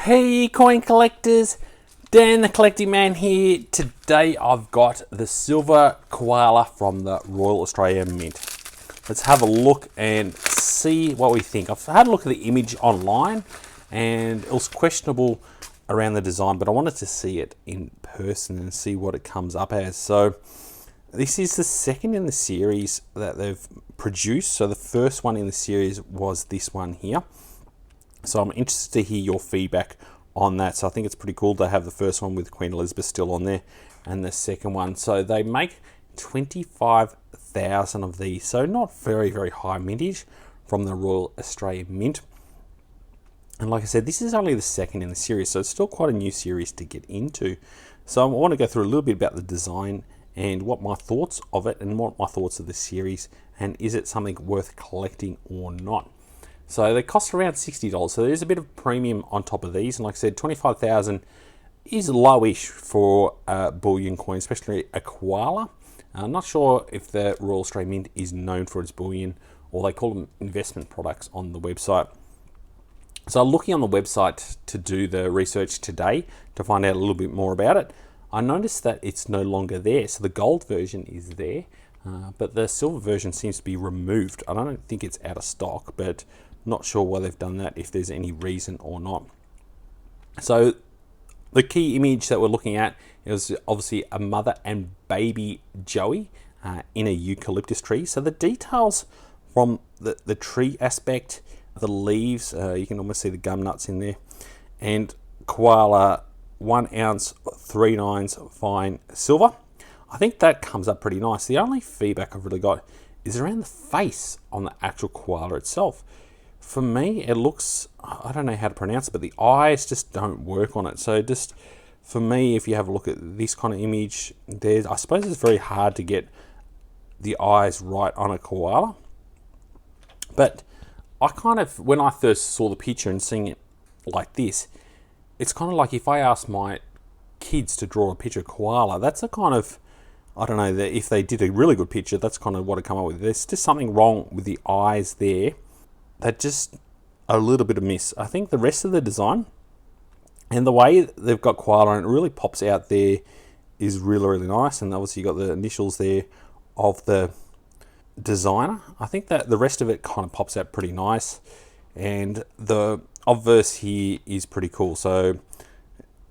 Hey coin collectors, Dan the Collecting Man here. Today I've got the silver koala from the Royal Australian Mint. Let's have a look and see what we think. I've had a look at the image online and it was questionable around the design, but I wanted to see it in person and see what it comes up as. So this is the second in the series that they've produced. So the first one in the series was this one here. So I'm interested to hear your feedback on that. So I think it's pretty cool to have the first one with Queen Elizabeth still on there and the second one. So they make 25,000 of these. So not very, very high mintage from the Royal Australian Mint. And like I said, this is only the second in the series. So it's still quite a new series to get into. So I want to go through a little bit about the design and what my thoughts of it and what my thoughts of the series. And is it something worth collecting or not? So they cost around $60, so there's a bit of premium on top of these. And like I said, 25,000 is lowish for bullion coin, especially a koala. I'm not sure if the Royal Australian Mint is known for its bullion, or they call them investment products on the website. So looking on the website to do the research today to find out a little bit more about it, I noticed that it's no longer there. So the gold version is there, but the silver version seems to be removed. I don't think it's out of stock, but not sure why they've done that, if there's any reason or not. So the key image that we're looking at is obviously a mother and baby Joey in a eucalyptus tree. So the details from the tree aspect, the leaves, you can almost see the gum nuts in there, and koala 1 ounce 3/9 fine silver. I think that comes up pretty nice. The only feedback I've really got is around the face on the actual koala itself. For me, it looks, I don't know how to pronounce it, but the eyes just don't work on it. So just for me, if you have a look at this kind of image, I suppose it's very hard to get the eyes right on a koala. But I kind of, when I first saw the picture and seeing it like this, it's kind of like if I asked my kids to draw a picture of koala, that's a kind of, I don't know, if they did a really good picture, that's kind of what it come up with. There's just something wrong with the eyes there. That just a little bit of miss. I think the rest of the design and the way they've got koala and it really pops out there is really, really nice. And obviously you got the initials there of the designer. I think that the rest of it kind of pops out pretty nice. And the obverse here is pretty cool. So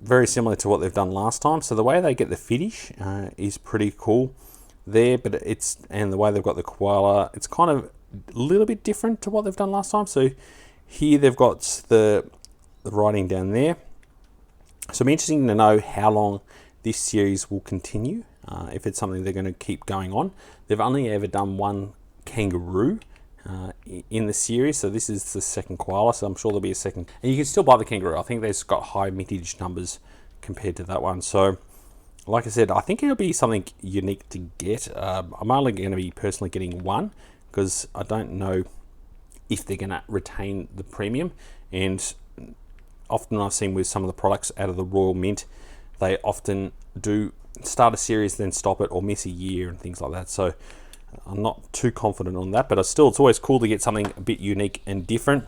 very similar to what they've done last time. So the way they get the finish is pretty cool there, but and the way they've got the koala, it's kind of a little bit different to what they've done last time. So here they've got the writing down there. So it'll be interesting to know how long this series will continue, if it's something they're going to keep going on. They've only ever done one kangaroo in the series, so this is the second koala, so I'm sure there'll be a second. And you can still buy the kangaroo. I think they've got high mintage numbers compared to that one. So like I said, I think it'll be something unique to get. I'm only going to be personally getting one, because I don't know if they're going to retain the premium. And often I've seen with some of the products out of the Royal Mint, they often do start a series, then stop it, or miss a year and things like that. So I'm not too confident on that, but it's always cool to get something a bit unique and different.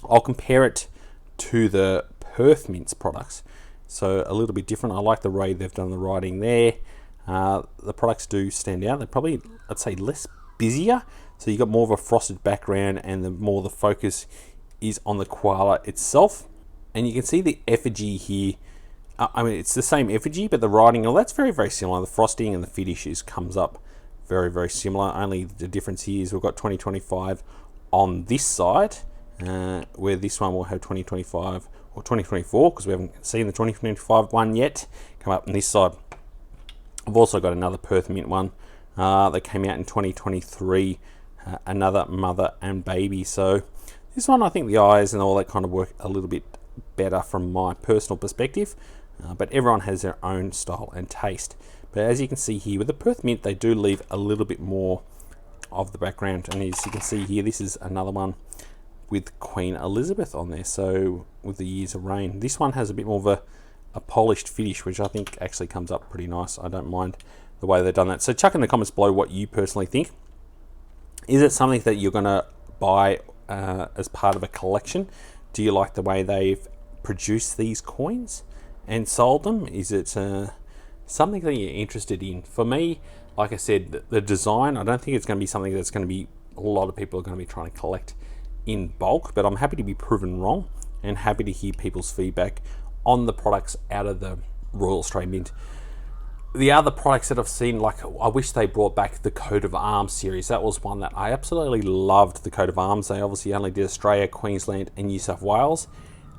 I'll compare it to the Perth Mint's products. So a little bit different. I like the way they've done the writing there. The products do stand out. They're probably, I'd say, less busier, so you got more of a frosted background, and the focus is on the koala itself. And you can see the effigy here. I mean, it's the same effigy, but the writing, well, that's very, very similar. The frosting and the finishes comes up very, very similar. Only the difference here is we've got 2025 on this side, where this one will have 2025 or 2024, because we haven't seen the 2025 one yet come up on this side. I've also got another Perth Mint one that came out in 2023, another mother and baby. So this one, I think the eyes and all that kind of work a little bit better from my personal perspective, but everyone has their own style and taste. But as you can see here with the Perth Mint, they do leave a little bit more of the background, and as you can see here, this is another one with Queen Elizabeth on there, so with the years of reign. This one has a bit more of a polished finish, which I think actually comes up pretty nice. I don't mind the way they've done that. So chuck in the comments below what you personally think. Is it something that you're going to buy as part of a collection? Do you like the way they've produced these coins and sold them? Is it something that you're interested in? For me, like I said, the design, I don't think it's going to be something that's going to be, a lot of people are going to be trying to collect in bulk, but I'm happy to be proven wrong and happy to hear people's feedback on the products out of the Royal Australian Mint. The other products that I've seen, like I wish they brought back the Coat of Arms series. That was one that I absolutely loved, the Coat of Arms. They obviously only did Australia, Queensland and New South Wales,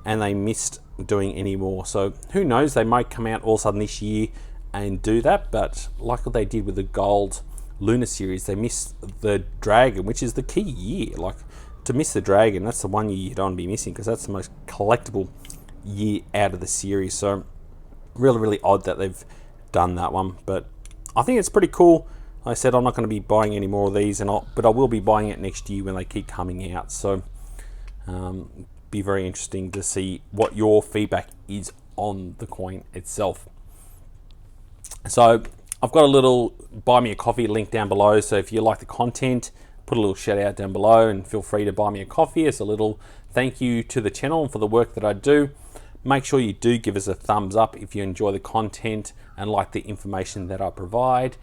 and they missed doing any more. So who knows, they might come out all of a sudden this year and do that, but like what they did with the Gold Lunar series, they missed the Dragon, which is the key year. Like, to miss the Dragon, that's the one year you don't want to be missing, because that's the most collectible year out of the series. So really odd that they've done that one, but I think it's pretty cool. Like I said, I'm not going to be buying any more of these, but I will be buying it next year when they keep coming out. So be very interesting to see what your feedback is on the coin itself. So I've got a little buy me a coffee link down below, so if you like the content, put a little shout out down below and feel free to buy me a coffee as a little thank you to the channel and for the work that I do. Make sure you do give us a thumbs up if you enjoy the content and like the information that I provide.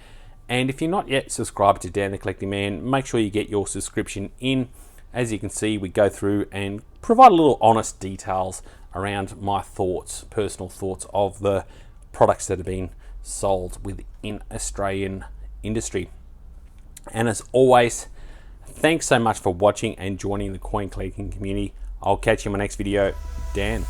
And if you're not yet subscribed to Dan the Collecting Man, make sure you get your subscription in. As you can see, we go through and provide a little honest details around my thoughts, personal thoughts of the products that have been sold within Australian industry. And as always, thanks so much for watching and joining the coin collecting community. I'll catch you in my next video. Dan.